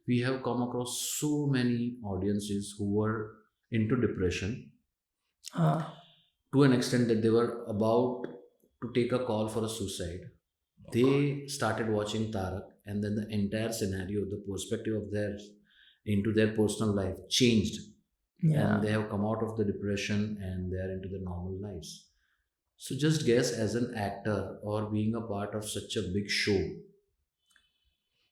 we have come across so many audiences who were into depression Uh, to an extent that they were about to take a call for a suicide. They started watching Tarak, and then the entire scenario, the perspective of theirs into their personal life changed, and yeah. they have come out of the depression and they are into their normal lives. So just guess, as an actor or being a part of such a big show,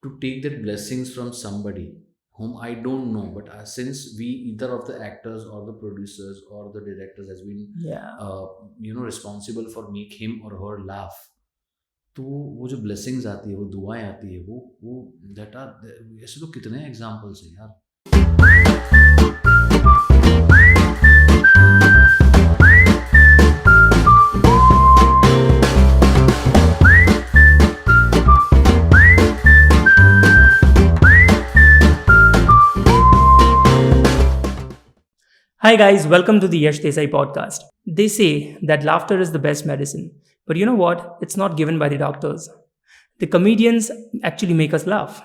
to take that blessings from somebody whom I don't know, but since we, either of the actors or the producers or the directors, has been Yeah. uh, responsible for make him or her laugh, तो वो जो blessings आती है, वो दुआएं आती है, वो दैट आर, ऐसे तो कितने एग्जांपल्स हैं यार. Hi, guys, welcome to the Yash Desai Podcast. They say that laughter is the best medicine. But you know what? It's not given by the doctors. The comedians actually make us laugh.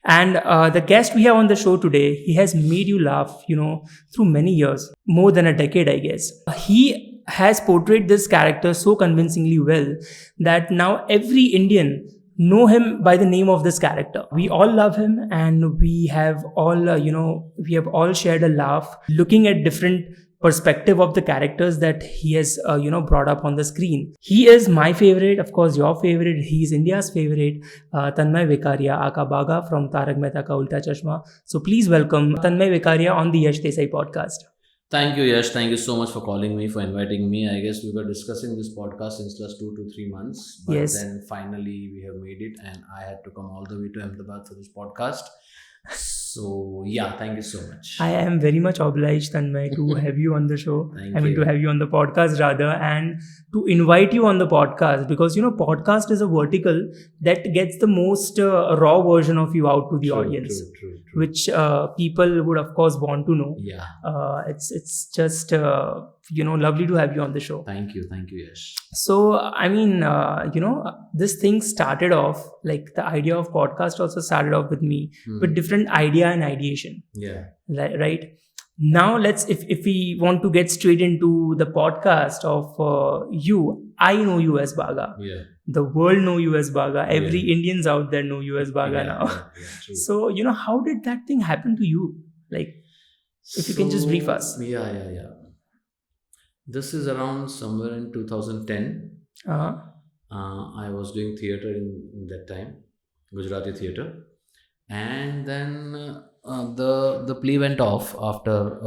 And the guest we have on the show today, he has made you laugh, through many years, more than a decade, I guess. He has portrayed this character so convincingly well that now every Indian know him by the name of this character. We all love him, and we have all, we have all shared a laugh looking at different perspective of the characters that he has brought up on the screen. He is my favorite, of course your favorite. He is India's favorite, Tanmay Vekaria aka Bagha from Tarak Mehta ka Ooltah Chashmah. So please welcome Tanmay Vekaria on the Yash Desai Podcast. Thank you, Yash. Thank you so much for calling me, for inviting me. I guess we were discussing this podcast since last 2 to 3 months, but Yes. then finally we have made it, and I had to come all the way to Ahmedabad for this podcast. So yeah, thank you so much. I am very much obliged, Tanmay, to have you on the show. Thank I mean, you. to have you on the podcast rather, and to invite you on the podcast because podcast is a vertical that gets the most raw version of you out to the audience, True. which people would of course want to know. Yeah. It's just lovely to have you on the show. Thank you, Yash. So I mean, this thing started off like the idea of podcast also started off with me with different idea and ideation. Yeah. Right now, let's if we want to get straight into the podcast of you. I know you as Bagha. Yeah. The world know you as Bagha. Every Yeah. Indians out there know you as Bagha now. Yeah, true. So how did that thing happen to you? Like, if you can just brief us. Yeah. This is around somewhere in 2010. Uh-huh. I was doing theater in that time, Gujarati theater, and then the play went off after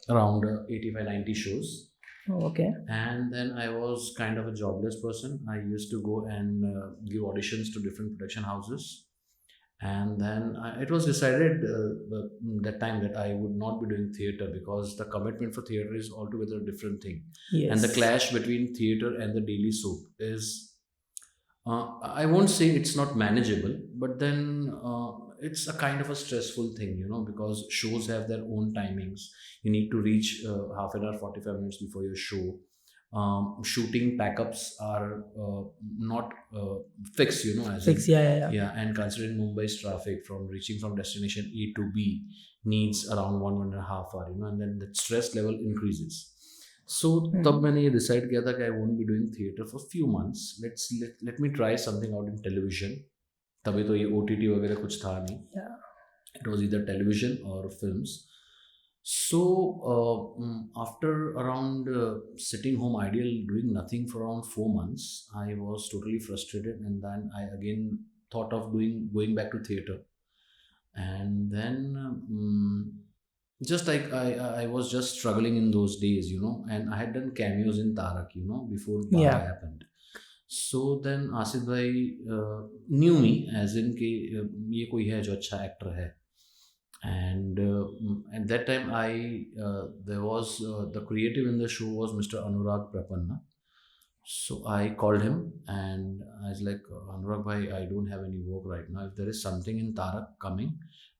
around 85-90 shows, Oh, okay. and then I was kind of a jobless person. I used to go and give auditions to different production houses, and then it was decided that time that I would not be doing theater because the commitment for theater is altogether a different thing. Yes. And the clash between theater and the daily soap is, I won't say it's not manageable, but then it's a kind of a stressful thing, because shows have their own timings. You need to reach half an hour, 45 minutes before your show. Shooting packups are not fixed, as in, Fix. Yeah. yeah, and considering Mumbai's traffic, from reaching from destination A to B needs around 1.5 hour, and then the stress level increases. So तब मैंने ये decide किया था कि I won't be doing theater for few months. Let me try something out in television. तभी तो ये OTT वगैरह कुछ था नहीं. Yeah. It was either television or films. So after around sitting home ideal doing nothing for around 4 months, I was totally frustrated, and then I again thought of going back to theater, and then just like I was just struggling in those days, and I had done cameos in Tarak, before Bagha Yeah. happened. So then Asid bhai knew me as in कि ये कोई है जो अच्छा actor है. And at that time there was the creative in the show was Mr. Anurag Prapanna. So I called him and I was like, Anurag bhai, I don't have any work right now. If there is something in Tarak coming,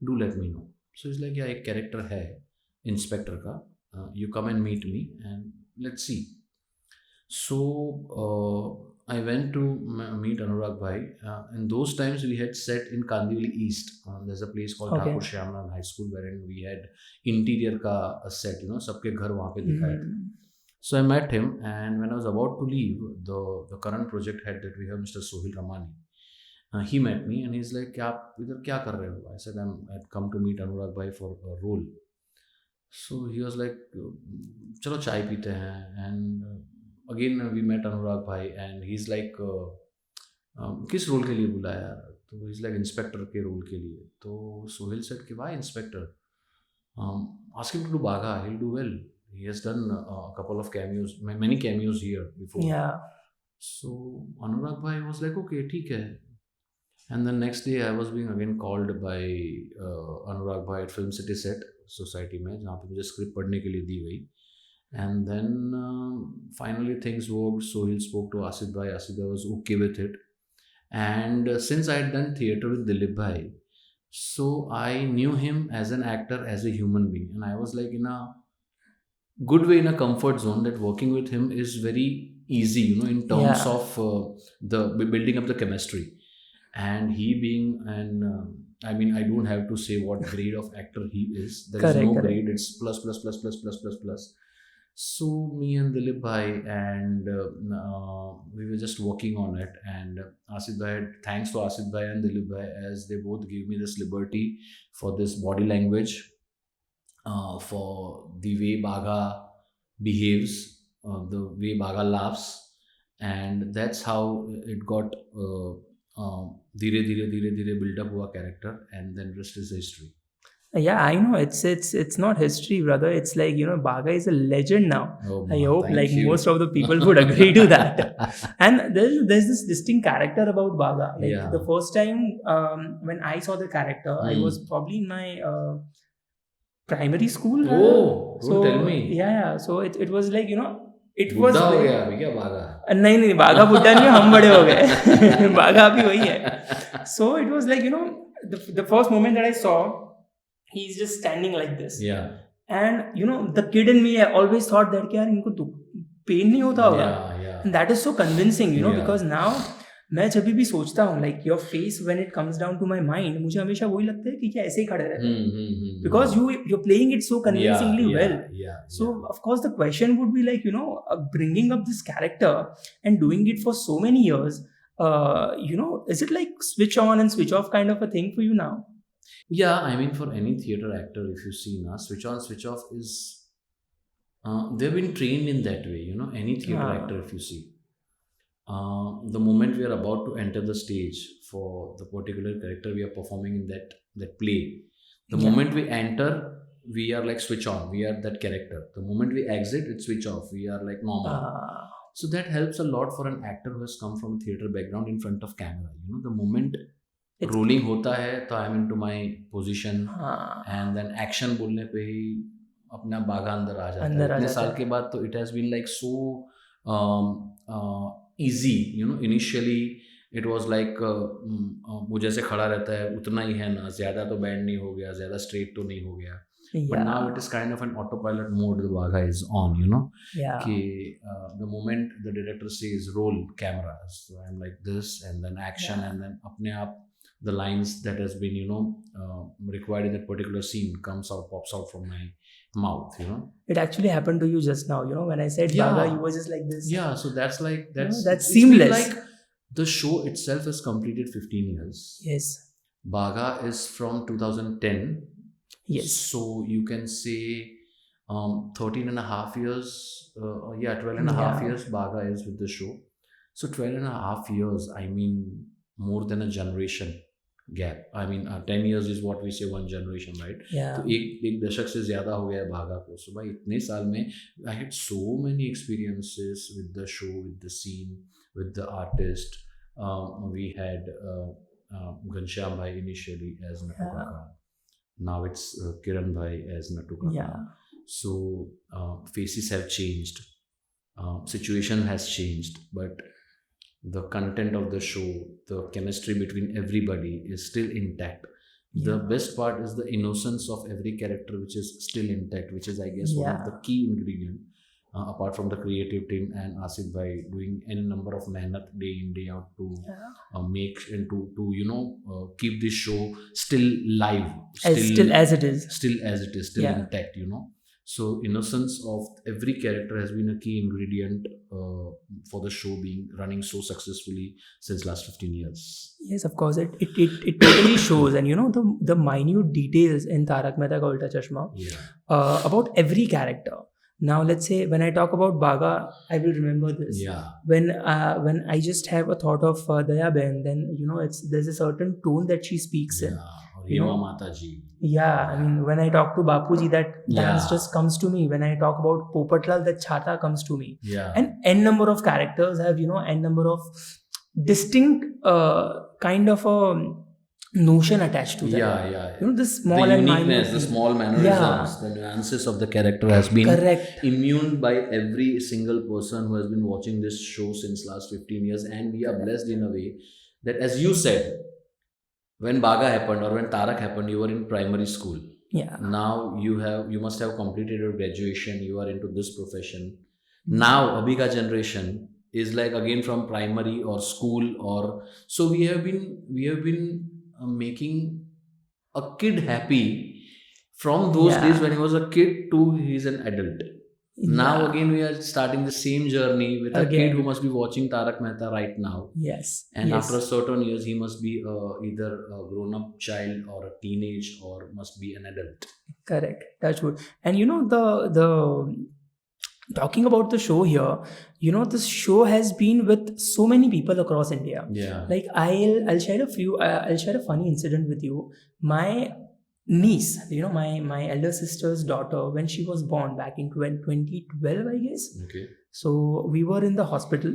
do let me know. So he's like, yeah, एक character है inspector का, you come and meet me and let's see. So I went to meet Anurag Bhai. In those times, we had set in Kandivali East. There's a place called Okay. Thakur Shyamlal High School wherein we had interior ka a set, सबके घर वहाँ पे दिखाया था. So I met him, and when I was about to leave, the current project head that we have, Mr. Sohil Ramani, he met me and he's like, "क्या आप इधर क्या कर रहे हो?" I said, I'd come to meet Anurag Bhai for a role. So he was like, चलो चाय पीते हैं. And again we met Anurag Bhai and he's like, किस रोल के लिए बुलाया? तो he's like, इंस्पेक्टर के रोल के लिए. तो सोहेल said कि why inspector? Ask him to do Bagha, he'll do well. He has done a couple of cameos, many cameos here before. Yeah. So Anurag Bhai was like, okay, ठीक है. And the next day I was being again called by Anurag Bhai at Film City Set Society में, जहाँ पे मुझे script पढ़ने के लिए दी गई. And then finally things worked. Sohil spoke to Asid Bhai. Asid Bhai was okay with it. And since I had done theatre with Dilip Bhai, so I knew him as an actor, as a human being. And I was like in a good way, in a comfort zone, that working with him is very easy, in terms Yeah. of the building up the chemistry. And he being an I mean, I don't have to say what grade of actor he is. There is no Correct. grade. It's plus plus plus plus plus plus plus. So me and Dilip Bhai and we were just working on it. And Asid Bhai, thanks to Asid Bhai and Dilip Bhai, as they both gave me this liberty for this body language, for the way Bagha behaves, the way Bagha laughs, and that's how it got धीरे धीरे धीरे धीरे build up हुआ character, and then rest is history. Yeah, I know. It's not history, brother. It's like, Bagha is a legend now. Oh, I hope thank like you. most of the people would agree to that. And there's this distinct character about Bagha. Like Yeah. the first time when I saw the character, I was probably in my primary school. rather. Oh, don't tell me. Yeah. So it was like, it was बुढ़ा हो like- गया अभी क्या बागा? नहीं बाघा बुड्ढा नहीं, हम बड़े हो गए. बाघा अभी वही है. So it was like, the first moment that I saw, he's just standing like this. Yeah. And the kid in me, I always thought that यार इनको पेन नहीं होता होगा. Yeah. And that is so convincing, Yeah. because now मैं जब भी सोचता हूँ, like your face when it comes down to my mind, मुझे हमेशा वही लगता है कि क्या ऐसे ही खड़े रहते हैं. Because you're playing it so convincingly well. Yeah. So of course the question would be like, bringing up this character and doing it for so many years, is it like switch on and switch off kind of a thing for you now? Yeah, I mean, for any theatre actor, if you see now, switch on, switch off is, they've been trained in that way, any theatre actor, if you see. The moment we are about to enter the stage for the particular character we are performing in that play, the moment we enter, we are like switch on, we are that character. The moment we exit, it's switch off, we are like normal. So that helps a lot for an actor who has come from a theatre background in front of camera. The moment rolling होता है तो I am into my position, and then action बोलने पे ही अपना बाघा अंदर आ जाता है. इतने साल के बाद तो it has been like so easy, initially it was like वो जैसे खड़ा रहता है उतना ही है ना, ज़्यादा तो बैंड नहीं हो गया, ज़्यादा स्ट्रेट तो नहीं हो गया. But now it is kind of an autopilot mode the Bagha is on, Yeah. The moment the director says roll camera, so I'm like this, and then action, and then apne aap the lines that has been required in that particular scene pops out from my mouth. It actually happened to you just now, when I said Yeah. Bagha, you were just like this. Yeah, so that's that's it's seamless. been like the show itself has completed 15 years. Yes. Bagha is from 2010. Yes. So you can say 13 and a half years, 12 and a half years Bagha is with the show. So 12 and a half years, I mean, more than a generation gap. I mean, 10 years is what we say one generation, right? Yeah. तो एक दशक से ज़्यादा हो गया है बाघा को. So भाई इतने साल में I had so many experiences with the show, with the scene, with the artist. We had Ghanshyam bhai initially as Nattu Kaka. Now it's Kiran bhai as Nattu Kaka. Yeah. So faces have changed, situation has changed, but the content of the show, the chemistry between everybody is still intact. The best part is the innocence of every character, which is still intact, which is, I guess, one of the key ingredient apart from the creative team and Asid bhai doing any number of mehnat day in day out to make and to keep this show still live, Still as it is. still as it is, still Yeah. intact, so innocence of every character has been a key ingredient for the show being running so successfully since last 15 years. Yes, of course. It totally shows. And the minute details in Tarak Mehta Ka Ooltah Chashmah about every character. Now, let's say when I talk about Bagha, I will remember this. Yeah. When I just have a thought of Daya Ben, then there's a certain tone that she speaks in. Or Hema Mataji. Yeah, I mean, when I talk to Bapuji, that dance Yeah. just comes to me. When I talk about Popatlal, that chhata comes to me. Yeah. And n number of characters have n number of distinct kind of a notion attached to them. Yeah. The small The and uniqueness, minute the small mannerisms, the nuances of the character has been Correct. immune by every single person who has been watching this show since last 15 years. And we are blessed in a way that, as you said, when Bagha happened or when Tarak happened, you were in primary school. Yeah. Now you must have completed your graduation. You are into this profession. Now abhi ka generation is like again from primary or school, or so we have been making a kid happy from those Yeah. days when he was a kid to he's an adult. Now Yeah. again we are starting the same journey with a Again. kid who must be watching Tarak Mehta right now. Yes. And yes. after a certain years, he must be either a grown-up child or a teenage, or must be an adult. Correct. Touch wood. And the talking about the show here, this show has been with so many people across India. Yeah. Like I'll share a funny incident with you. My niece, my elder sister's daughter, when she was born back in 2012, I guess. Okay. So we were in the hospital,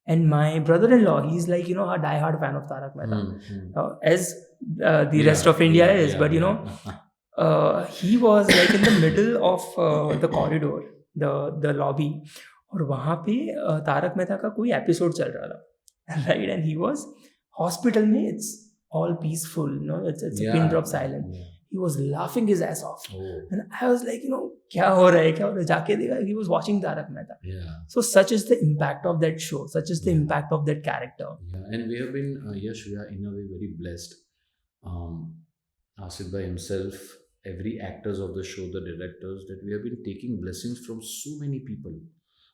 and my brother-in-law, he's like a die-hard fan of Tarak Mehta, as the rest of India is. But he was like in the middle of the corridor, the lobby, और वहाँ पे तारक मेहता का कोई episode चल रहा था, right? And he was hospital में, it's all peaceful, it's a pin drop silent. Yeah. He was laughing his ass off. Oh. And I was like, क्या हो रहा है? जाके देखा, he was watching Tarak Mehta. Yeah. So such is the impact of that show, such is the impact of that character. Yeah. And we have been, Yash, we are in a way very blessed. Asid bhai himself, every actors of the show, the directors, that we have been taking blessings from so many people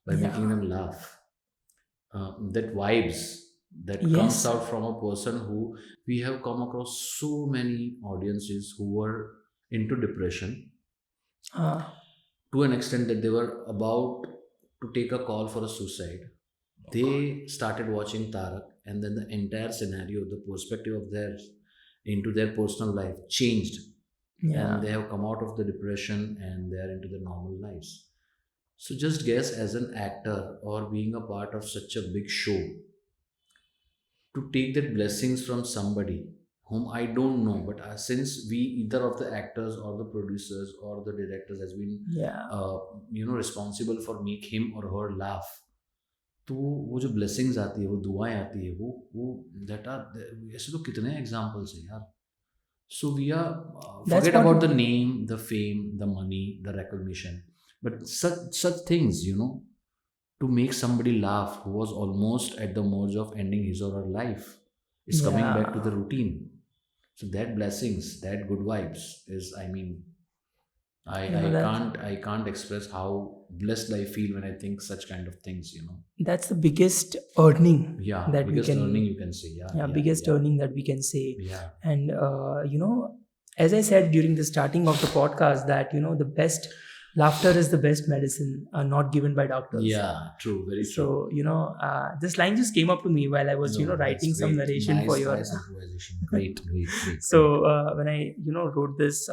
by making them laugh. That vibes that comes Yes. out from a person who we have come across so many audiences who were into depression to an extent that they were about to take a call for a suicide. They started watching Tarak, and then the entire scenario, the perspective of theirs into their personal life changed. Yeah. And they have come out of the depression and they are into their normal lives. So just guess, as an actor or being a part of such a big show, to take that blessings from somebody whom I don't know, but since we, either of the actors or the producers or the directors has been Yeah. responsible for make him or her laugh, तो वो जो blessings आती है, वो दुआएं आती है, वो that are, ऐसे तो कितने examples हैं यार. So we are That's forget what- about the name, the fame, the money, the recognition, but such things, to make somebody laugh who was almost at the merge of ending his or her life, is coming Yeah. back to the routine. So that blessings, that good vibes is, I mean, I can't express how blessed I feel when I think such kind of things. That's the biggest earning. Yeah, That we biggest can- earning you can say. Yeah, Biggest yeah. earning that we can say. Yeah, And as I said during the starting of the podcast, that the best laughter is the best medicine, not given by doctors. yeah, true, very true. So this line just came up to me while I was No, writing that's some great. narration for your. nice improvisation. Great. So when I wrote this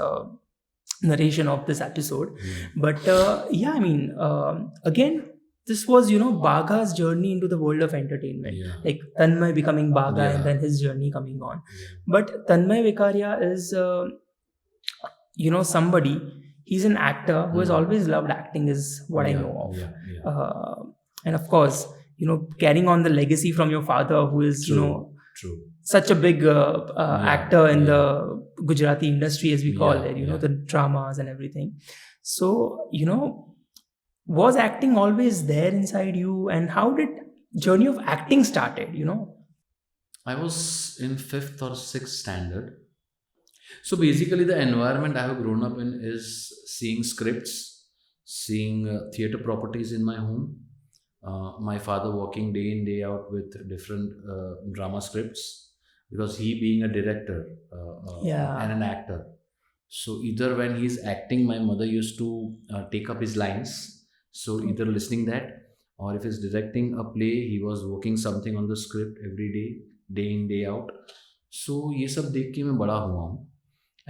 narration of this episode, but I mean, again, this was Bagha's journey into the world of entertainment. Yeah. Like Tanmay becoming Bagha, Yeah. and then his journey coming on. Yeah. But Tanmay Vekaria is somebody, he's an actor who has always loved acting, is what I know of. Yeah. And of course, carrying on the legacy from your father, who is True. such a big actor in the Gujarati industry, as we call Yeah, it, yeah. the dramas and everything. So Was acting always there inside you, and how did journey of acting started? I was in fifth or sixth standard. So basically, the environment I have grown up in is seeing scripts, seeing theater properties in my home. My father working day in day out with different drama scripts, because he being a director and Yeah. an actor. So either when he's acting, my mother used to take up his lines. So either Okay. listening that, or if he's directing a play, he was working something on the script every day in day out. So ये सब देख के मैं बड़ा हुआ हूँ.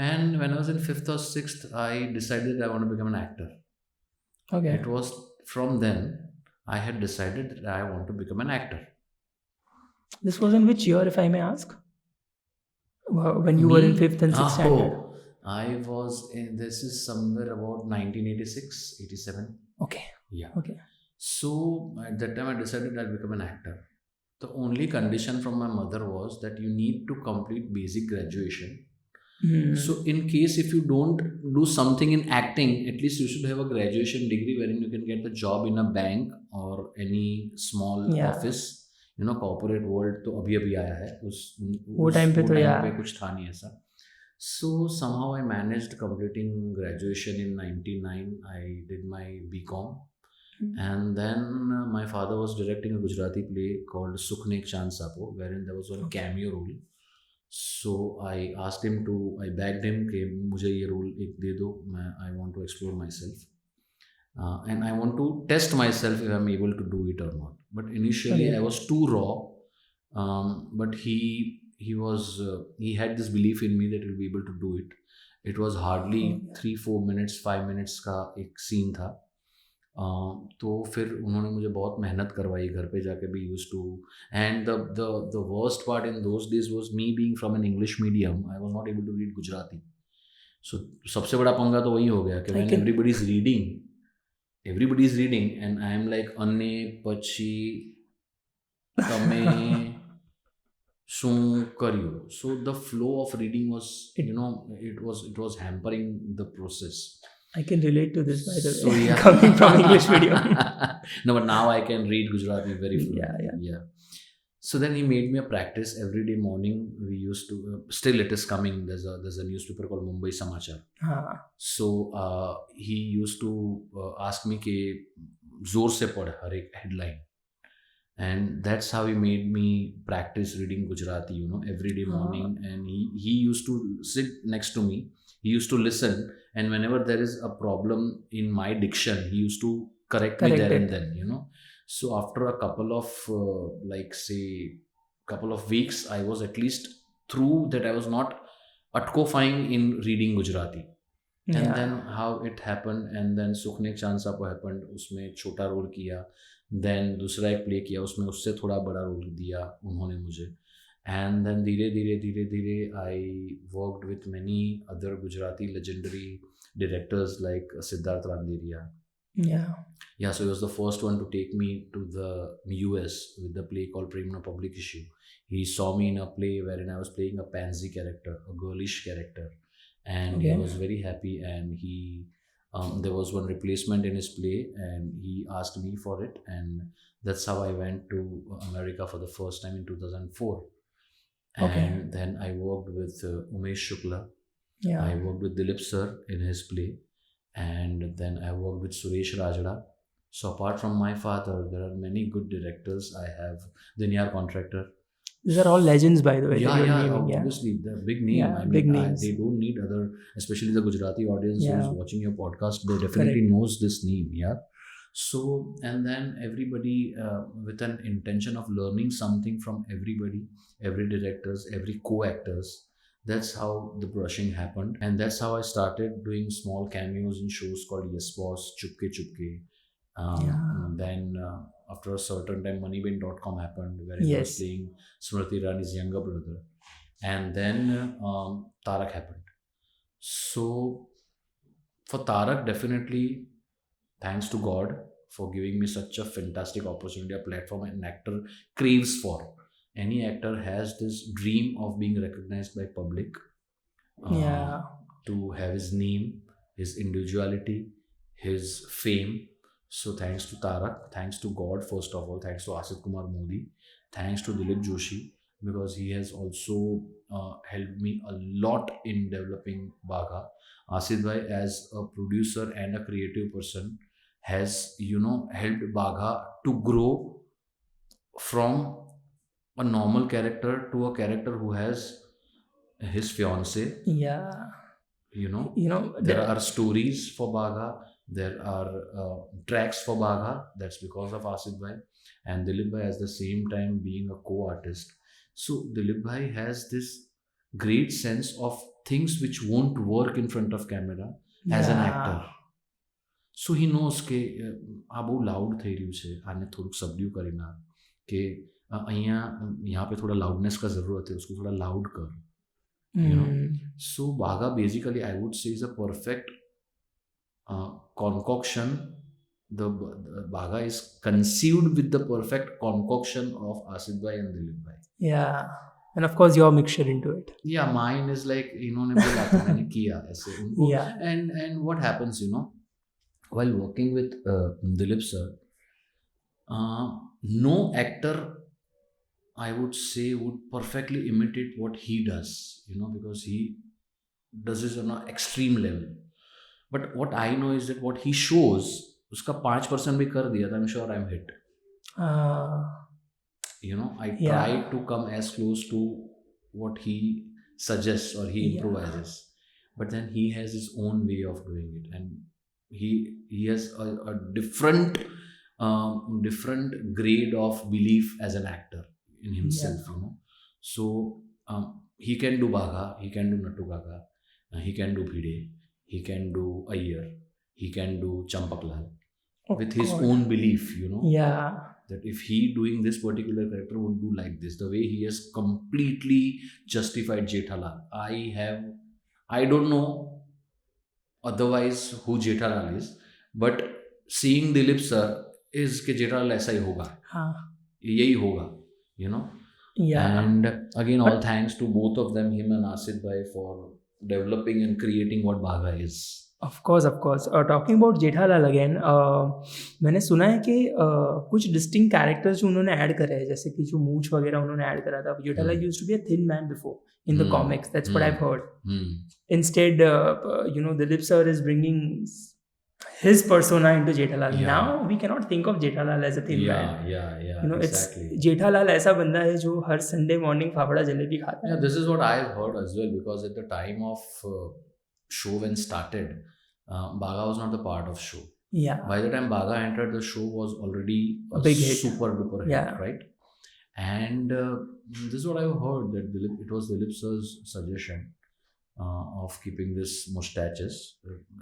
And when I was in fifth or sixth, I decided I want to become an actor. Okay. It was from then I had decided that I want to become an actor. This was in which year, if I may ask? When you were in Me, fifth and sixth standard. I was in, this is somewhere about 1986, 87. Okay. Yeah. Okay. So at that time, I decided I'll become an actor. The only condition from my mother was that you need to complete basic graduation. So in case if you don't do something in acting, at least you should have a graduation degree wherein you can get a job in a bank or any small Yeah. office. Corporate world तो अभी अभी आया है, वो time पे वो तो time या पे कुछ था नहीं ऐसा. So somehow I managed completing graduation in 99. I did my BCom. And then my father was directing a Gujarati play called Sukhne Ek Chand Sapo, wherein there was one cameo role. So I asked him to, I begged him कि मुझे ये role एक दे दो, I want to explore myself. And I want to test myself if I'm able to do it or not. But initially I Okay. was too raw. But he was he had this belief in me that he'll be able to do it. It was hardly Okay. 3-4 minutes 5 minutes का एक scene था. तो फिर उन्होंने मुझे बहुत मेहनत करवाई घर पे जाके भी use to. And the worst part in those days was me being from an English medium, I was not able to read Gujarati. So सबसे बड़ा पंगा तो वही हो गया कि I when can. everybody is reading and I am like अन्ने पछी તમે શું કર્યું. So the flow of reading was, It, it was hampering the process. I can relate to this, by the So way. yeah. Coming from English medium. No, but now I can read Gujarati very fluently. Yeah. Yeah. So then he made me a practice every day morning. We used to still it is coming. There's a newspaper called Mumbai Samachar. So he used to ask me कि जोर से पढ़ हर एक headline. And that's how he made me practice reading Gujarati, every day morning. And he used to sit next to me. He used to listen, and whenever there is a problem in my diction, he used to correct me there and then. So after a couple of couple of weeks, I was at least through that. I was not atko-fying in reading Gujarati. And then how it happened, and then Sukhne Ek Chand Sapo happened, उसमें छोटा role किया. Then दूसरा एक play किया, उसमें उससे थोड़ा बड़ा रोल दिया उन्होंने मुझे. एंड देन धीरे धीरे I worked with many other Gujarati legendary directors like Siddharth Randeria. Yeah, so he was the first one to take me to the US with the play called Prem No Public Issue. He saw me in a play wherein I was playing a pansy character, a girlish character, and he was very happy. And he there was one replacement in his play, and he asked me for it, and that's how I went to America for the first time in 2004. And then I worked with Umesh Shukla. I worked with Dilip sir in his play, and then I worked with Suresh Rajada. So apart from my father, there are many good directors. I have Dinyar Contractor. These are all legends, by the way. Obviously, they're big name. Yeah, big names. They don't need other, especially the Gujarati audience who's watching your podcast. They definitely Correct. knows this name. Yeah. So, and then everybody with an intention of learning something from everybody, every directors, every co-actors. That's how the brushing happened, and that's how I started doing small cameos in shows called Yes Boss, Chupke Chupke. Then after a certain time, Moneybean.com happened, where I was playing Smriti Irani's younger brother. And then Tarak happened. So for Tarak, definitely thanks to God for giving me such a fantastic opportunity, a platform an actor craves for. Any actor has this dream of being recognized by public, to have his name, his individuality, his fame So thanks to Tarak, thanks to God first of all, thanks to Asit Kumar Modi, thanks to Dilip Joshi, because he has also helped me a lot in developing Bagha. Asit Bhai as a producer and a creative person has helped Bagha to grow from a normal character to a character who has his fiance. Yeah. You know, You know, there the, are stories for Bagha, there are tracks for Bagha. That's because of Asit Bhai and Dilip Bhai at the same time being a co-artist. So Dilip Bhai has this great sense of things which won't work in front of camera as an actor. yeah. So he knows કે આ બહુ loud થઈ રહ્યું છે, આને થોડુંક સબડ્યુ કરી નાખ, કે અહીંયા यहाँ पे थोड़ा लाउडनेस का ज़रूरत है, उसको थोड़ा लाउड कर, you know. So Bagha basically I would say is a perfect concoction. The Bagha is conceived with the perfect concoction of Asit Bhai and Dilip Bhai. Yeah. And of course, your mixture into it. Yeah, mine is like इन्होंने बोला तो मैंने किया ऐसे उनको. Yeah. And what happens, while working with Dilip sir, no actor I would say would perfectly imitate what he does, because he does this on an extreme level. But what I know is that what he shows, उसका 5% भी कर दिया था, I'm sure I'm hit. I Yeah. try to come as close to what he suggests or he Yeah. improvises, but then he has his own way of doing it, and he has a different grade of belief as an actor in himself. So he can do Bagha, he can do Nattu Kaka, he can do Bhide, he can do Ayyar, he can do Champaklal Of with his course. own belief, Yeah. that if he doing this particular character would do like this, the way he has completely justified Jethalal. I don't know otherwise who Jethalal is, but seeing Dilip sir is कि Jethalal ऐसा ही होगा, हाँ. यही होगा, Yeah. And again, all thanks to both of them, him and Asit Bhai, for developing and creating what Bagha is. Of course, of course. Talking about Jethalal again, मैंने सुना है कि कुछ डिस्टिंक्ट कैरेक्टर्स जो उन्होंने ऐड करे हैं, जैसे कि जो मूछ वगैरह उन्होंने ऐड करा था. Jethalal used to be a thin man before in the comics. That's what I've heard. Instead, Dilip sir is bringing his persona into Jethalal. Yeah. Now we cannot think of Jethalal as a thin man. Yeah, Exactly. exactly. Jethalal ऐसा बंदा है जो हर Sunday morning fafda jalebi खाता है. Yeah, this is what I've heard as well, because at the time of show when started, Bagha was not the part of show. Yeah. By the time Bagha entered, the show was already a big hit. super duper hit, Yeah. right? And this is what I've heard, that it was Dilip sir's suggestion of keeping this mustaches.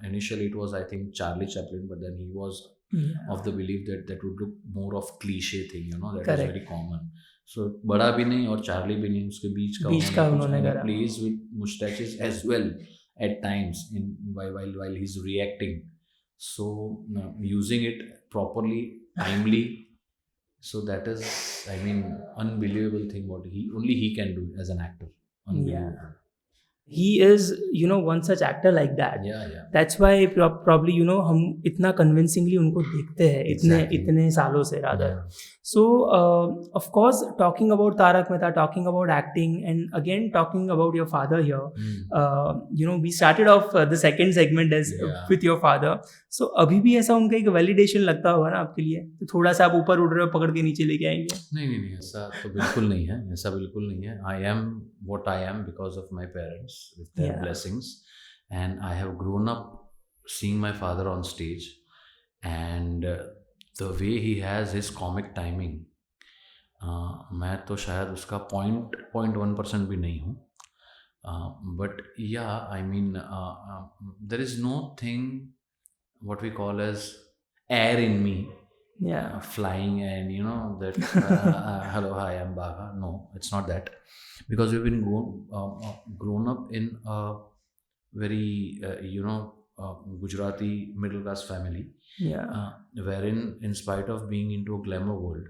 Initially, it was, I think, Charlie Chaplin, but then he was of the belief that that would look more of cliche thing, that Correct. was very common. So बड़ा भी नहीं और Charlie भी नहीं, उसके बीच का उन्होंने करा. plays with mustaches as well at times while he's reacting. So using it properly, timely. So that is, I mean, unbelievable thing what only he can do as an actor. Unbelievable. Yeah. He is, one such actor like that. Yeah. That's why probably, हम इतना convincingly उनको देखते हैं इतने सालों से rather. Yeah. So, of course, talking about Tarak Mehta, talking about acting, and again talking about your father here. We started off the second segment as with your father. So, अभी भी ऐसा उनका एक validation लगता होगा ना आपके लिए, तो थोड़ा सा आप ऊपर उड़ रहे हो, पकड़ के नीचे लेके आएंगे? नहीं, ऐसा तो बिल्कुल नहीं है, ऐसा बिल्कुल नहीं है. I am what I am because of my parents, with their blessings, and I have grown up seeing my father on stage, and the way he has his comic timing, मैं तो शायद उसका 0.1% भी नहीं हूँ. But yeah, I mean, there is no thing what we call as air in me, flying and that hello, hi, I'm Bagha. No, it's not that, because we've been grown up in a very Gujarati middle class family, wherein in spite of being into a glamour world,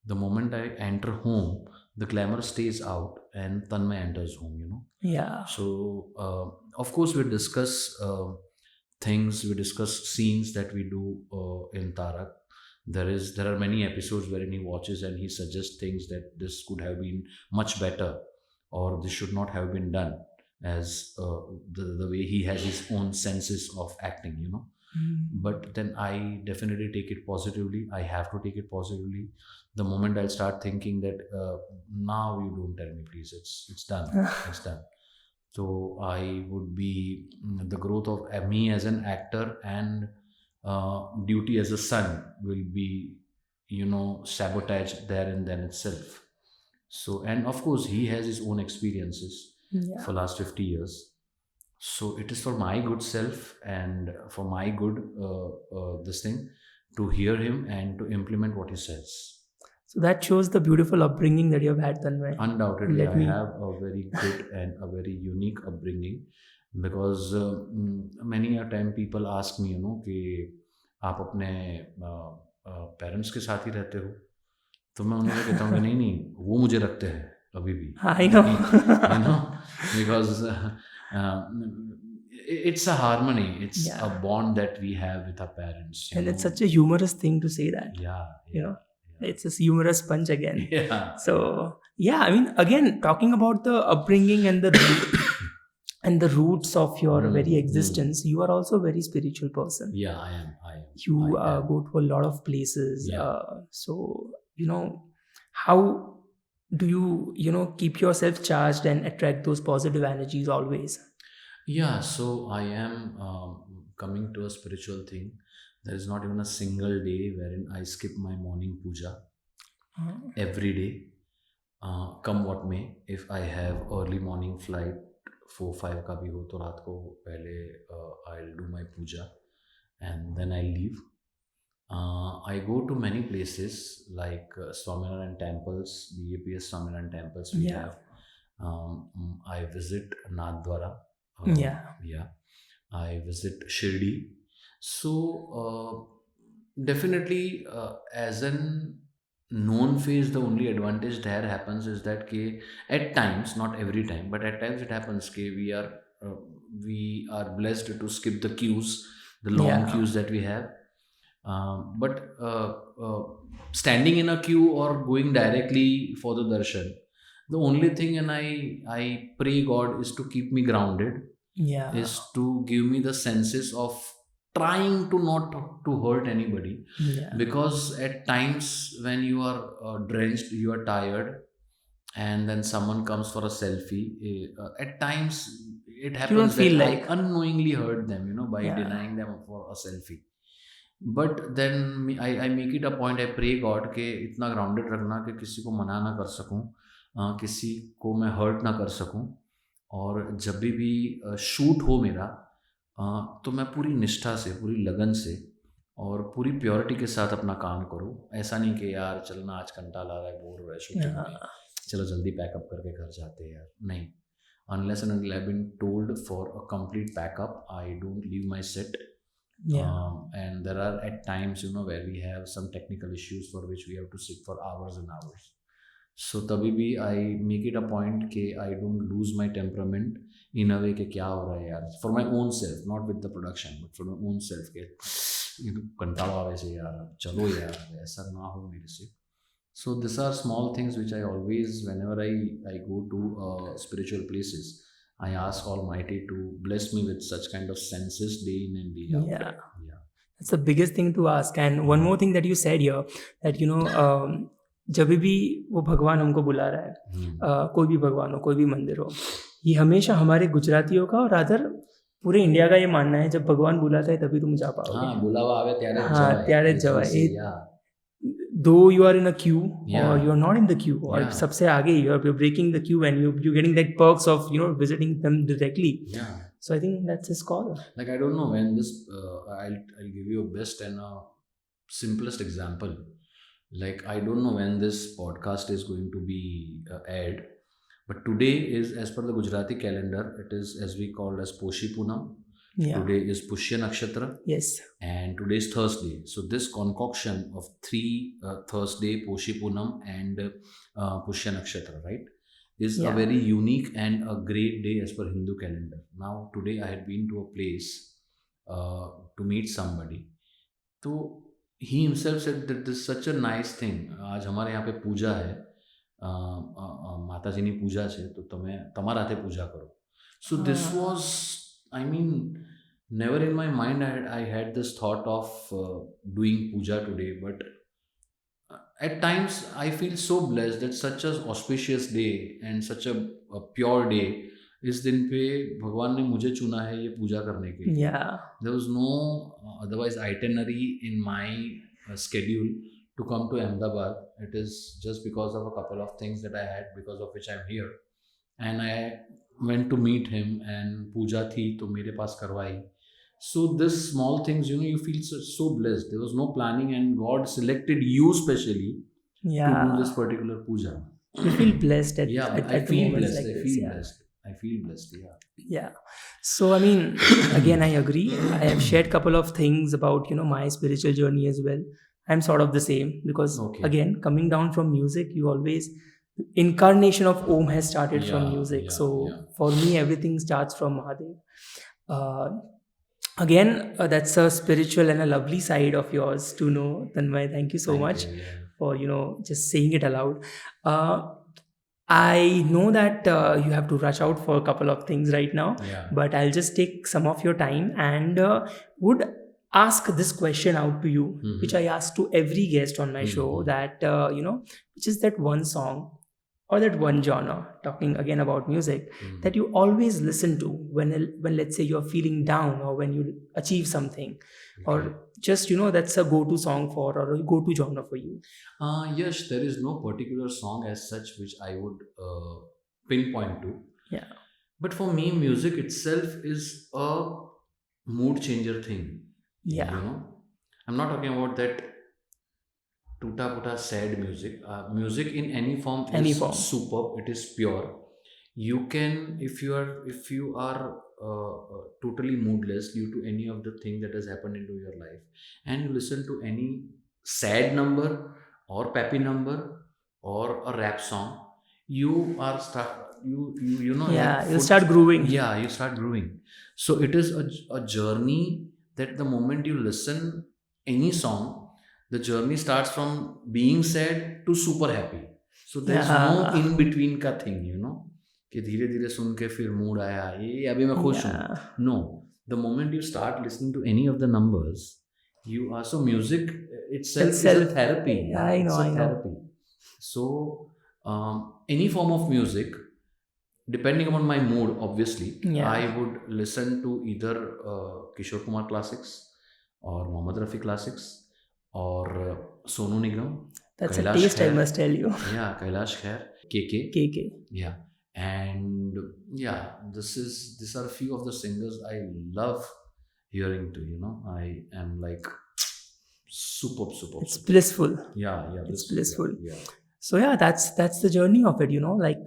the moment I enter home, the glamour stays out and Tanmay enters home. So of course we discuss things, we discuss scenes that we do in Tarak. There are many episodes wherein he watches and he suggests things that this could have been much better, or this should not have been done, as the way he has his own senses of acting, you know. But then I definitely take it positively. I have to take it positively. The moment I'll start thinking that now you don't tell me, please, it's done, it's done. So I would be the growth of me as an actor and duty as a son will be, you know, sabotaged there and then itself. So, and of course he has his own experiences Yeah. for last 50 years. So it is for my good self and for my good this thing, to hear him and to implement what he says. So that shows the beautiful upbringing that you have had, Tanmay. Undoubtedly, Let I me. have a very good and a very unique upbringing, because many a time people ask me, you know, कि आप अपने parents के साथ ही रहते हो, तो मैं उन्हें कहता हूँ कि नहीं नहीं, वो मुझे रखते हैं अभी भी, I know. you know, because it's a harmony, it's Yeah. a bond that we have with our parents, you And know. it's such a humorous thing to say that. Yeah, You know, yeah, it's a humorous punch again. yeah. So yeah, I mean, again, talking about the upbringing and the and the roots of your very existence, you are also a very spiritual person. Yeah, I am. You I am. go to a lot of places. Yeah. So you know, how do you know keep yourself charged and attract those positive energies always? Yeah, so I am coming to a spiritual thing. There is not even a single day wherein I skip my morning puja every day. Come what may, if I have early morning flight, 4-5 का भी हो तो रात को पहले I'll do my puja and then I leave. I go to many places like Swaminarayan temples, BAPS Swaminarayan temples we Yeah. have. I visit Nathdwara. Yeah. Yeah. I visit Shirdi. So definitely, as an known face, the only advantage there happens is that ke, at times, not every time, but at times it happens ke we are blessed to skip the queues, the long Yeah. queues that we have. But standing in a queue or going directly for the darshan, the only thing, and I pray God is to keep me grounded, Yeah. is to give me the senses of trying to not to hurt anybody, Yeah. because at times when you are drenched, you are tired, and then someone comes for a selfie, at times it happens that feel I like- unknowingly hurt them, you know, by Yeah. denying them for a selfie. But then I make it a point, I pray God के इतना grounded रखना कि किसी को मना ना कर सकूं, किसी को मैं hurt ना कर सकूं, और जब भी शूट हो मेरा, तो मैं पूरी निष्ठा से, पूरी लगन से और पूरी प्योरिटी के साथ अपना काम करूं. ऐसा नहीं कि यार चलना आज कंटाला आ रहा है, बोर हो रहा है शूटिंग में, चलो जल्दी पैकअप करके घर जाते हैं यार. नहीं, unless and until I've been told for a complete backup, I don't leave my set. Yeah. And there are at times, you know, where we have some technical issues for which we have to sit for hours and hours. So तभी भी I make it a point कि I don't lose my temperament in a way कि क्या हो रहा है यार, for my own self, not with the production, but for my own self कि कंटाला आवे से यार, चलो यार, ऐसा ना हो मेरे से. So these are small things which I always, whenever I go to spiritual places, I ask Almighty to bless me with such kind of senses day in and day out. Yeah. Yeah. That's the biggest thing to ask. And one more thing that you said here, that you know, जब भी वो भगवान हमको बुला रहा है, कोई भी भगवान हो, कोई भी मंदिर हो, ये हमेशा हमारे गुजरातियों का और रादर पूरे इंडिया का ये मानना है, जब भगवान बुलाता है तभी तुम जा पाओगे. हाँ, बुलावा आवे त्यारे हाँ, जवाय. त्यारे It जवाय. will say, yeah. Though you are in a queue Yeah. or you are not in the queue, or Yeah. सबसे आगे you're breaking the queue and you're getting that perks of, you know, visiting them directly. Yeah. So I think that's his call. Like I don't know when this. I'll give you a best and a simplest example. Like I don't know when this podcast is going to be aired, but today is, as per the Gujarati calendar, it is as we call as Poshi Punam. Yeah. Today is Pushya Nakshatra. Yes. And today is Thursday. So this concoction of 3 Thursday, Poshi Punam and Pushya Nakshatra, right, is a Yeah. very unique and a great day as per Hindu calendar. Now today I had been to a place to meet somebody. तो he himself said that this is such a nice thing. आज हमारे यहाँ पे पूजा है, માતાજીની પૂજા છે, તો તમે તમારા હાથે પૂજા કરો. So this was, I mean, never in my mind I had this thought of doing puja today, but at times I feel so blessed that such a auspicious day and such a pure day, इस दिन पे भगवान ने मुझे चुना है ये पूजा करने के लिए. Yeah. There was no otherwise itinerary in my schedule to come to Ahmedabad. It is just because of a couple of things that I had, because of which I'm here. And I went to meet him and puja thi to mere paas karwai. So this small things, you know, you feel so blessed. There was no planning and God selected you specially to do this particular puja. You feel blessed at, Yeah, at, I at the feel moments blessed. like I this. feel Yeah. blessed. I feel blessed. Yeah. Yeah. So I mean, again, I agree. I have shared couple of things about, you know, my spiritual journey as well. I'm sort of the same because Okay. again, coming down from music, you always incarnation of Om has started from music. So for me, everything starts from Mahadev. Again, that's a spiritual and a lovely side of yours to know, Tanmay. Thank you so Thank much you, yeah. for, you know, just saying it aloud. I know that you have to rush out for a couple of things right now, Yeah. but I'll just take some of your time and would ask this question out to you, Mhm. which I ask to every guest on my show, Mhm. that, you know, which is that one song or that one genre, talking again about music, Mhm. that you always listen to when let's say you're feeling down or when you achieve something, Okay. or just, you know, that's a go-to song for or a go-to genre for you. Yes, there is no particular song as such which I would pinpoint to. Yeah. But for me, music itself is a mood changer thing. Yeah. You know, I'm not talking about that tuta puta sad music. Music in any form Any is form. superb. It is pure. You can, if you are totally moodless due to any of the thing that has happened into your life, and you listen to any sad number or peppy number or a rap song, you are you know, Yeah, your you'll start grooving. Yeah, you start grooving. So it is a journey that the moment you listen any song, the journey starts from being sad to super happy. So there's no Yeah. in between का thing, you know, कि धीरे धीरे सुन के फिर mood आया ये अभी मैं खुश हूँ. Yeah. No, the moment you start listening to any of the numbers, you are, so music itself is a therapy. Yeah, I know, It's a I know. therapy. So any form of music, depending upon my mood, obviously, Yeah. I would listen to either Kishore Kumar classics or Mohammad Rafi classics or Sonu Nigam. That's Kailash a taste, I Khair. must tell you. Yeah, Kailash Khair, KK. KK. Yeah, and yeah, these are a few of the singers I love hearing to. You know, I am like superb. It's blissful. Yeah, It's blissful. Yeah. So yeah, that's the journey of it, you know. Like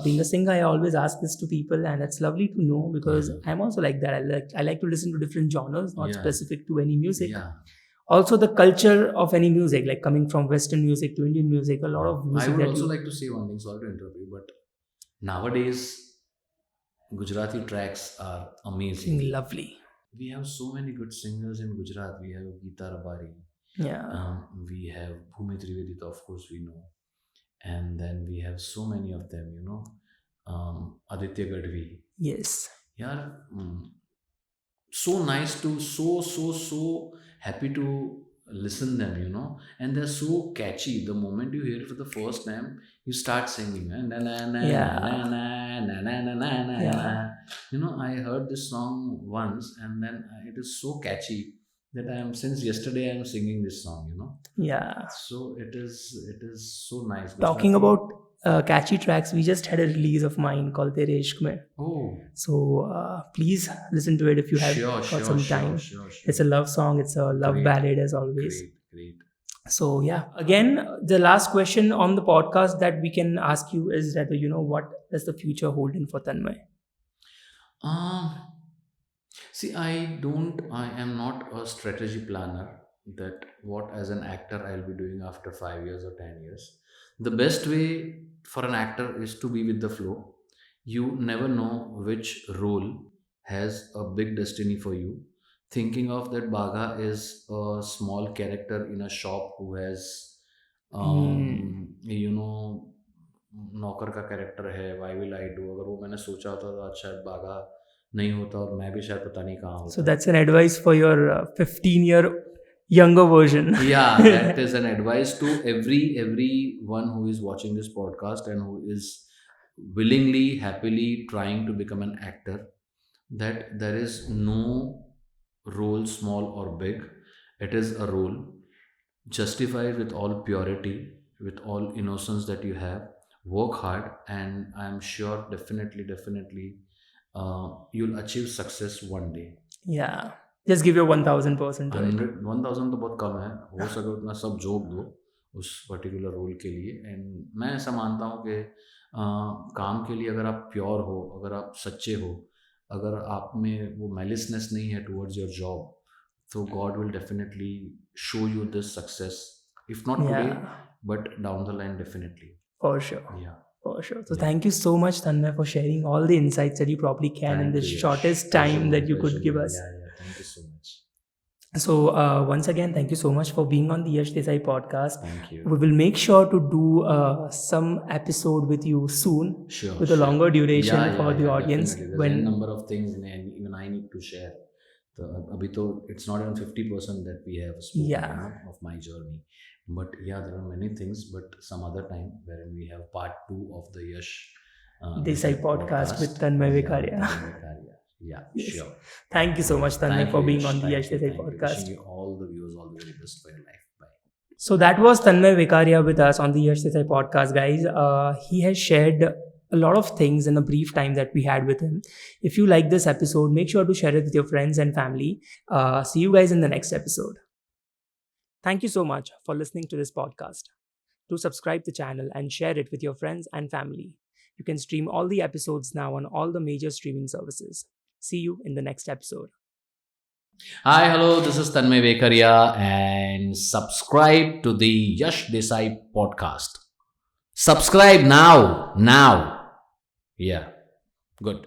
being a singer, I always ask this to people, and it's lovely to know because I'm also like that. I like to listen to different genres, not Yeah. specific to any music. Yeah. Also, the culture of any music, like coming from Western music to Indian music, a lot of music I would that also you, like to say one thing. Sorry to interrupt you, but nowadays Gujarati tracks are amazing. lovely. We have so many good singers in Gujarat. We have Geeta Rabari. Yeah. We have Bhumi Trivedita, of course, we know. And then we have so many of them, you know. Aditya Gadvi. Yes. Yeah. So nice to, so happy to listen them, you know. And they're so catchy. The moment you hear it for the first time, you start singing. Na, na, na, Yeah. na, na, na, na, na, na, na, Yeah. na. You know, I heard this song once and then it is so catchy that since yesterday I am singing this song, you know. Yeah. So it is so nice. Talking Gujarati- about catchy tracks, we just had a release of mine called Tere Ishq Mein. Oh, So please listen to it if you have got some time. Sure. It's a love song. It's a love Great. ballad as always. Great. So yeah, again, the last question on the podcast that we can ask you is that, you know, what does the future hold in for Tanmay? See, I am not a strategy planner that what as an actor I'll be doing after 5 years or 10 years. The best way for an actor is to be with the flow. You never know which role has a big destiny for you. thinking of that Bagha is a small character in a shop who has you know नौकर का character है, why will I do, अगर वो मैंने सोचा होता तो आज शायद बागा नहीं होता और मैं भी शायद पता नहीं कहाँ So होता. that's an advice for your 15-year younger version. Yeah, that is an advice to everyone who is watching this podcast and who is willingly, happily trying to become an actor, that there is no role small or big. It is a role. Justify it with all purity, with all innocence that you have. Work hard, and I am sure, definitely, you'll achieve success one day. Yeah. Just give your 1000% to it. 1,000 तो बहुत कम है, हो सके उतना सब joke दो उस particular role के लिए. एंड मैं ऐसा मानता हूँ कि काम के लिए अगर आप प्योर हो, अगर आप सच्चे हो, अगर आप में वो मैलिसनेस नहीं है टुवर्ड्स योर जॉब, तो God will definitely show you this success, if not today Yeah, but down the line, definitely. for sure. Yeah. For sure. So Yeah. thank you so much, Tanmay, for sharing all the insights that you probably can in Thank this you, Yash. shortest Pleasure, time that you could pleasure, give man. us. Yeah, thank you so much. So once again, thank you so much for being on the Yash Desai podcast. Thank you. We will make sure to do some episode with you soon Sure. with a longer duration Yeah, for the audience. definitely. There's a number of things and even I need to share. So, abhi to it's not even 50% that we have spoken, Yeah. of my journey. But yeah, there are many things. But some other time wherein we have part 2 of the Yash Desai podcast with Tanmay Vekaria. Yeah, Tanmay Vekaria. Yeah, Yes. sure. Thank you so much, Tanmay, Thank for you, being Yash. on the Thank Yash you, Desai thank you. podcast. Wishing you all the viewers all the very best for your life. Bye. So that was Tanmay Vekaria with us on the Yash Desai podcast, guys. He has shared a lot of things in the brief time that we had with him. If you like this episode, make sure to share it with your friends and family. See you guys in the next episode. Thank you so much for listening to this podcast. Do subscribe the channel and share it with your friends and family. You can stream all the episodes now on all the major streaming services. See you in the next episode. Hi, hello, this is Tanmay Vekaria and subscribe to the Yash Desai Podcast. Subscribe now. Yeah, good.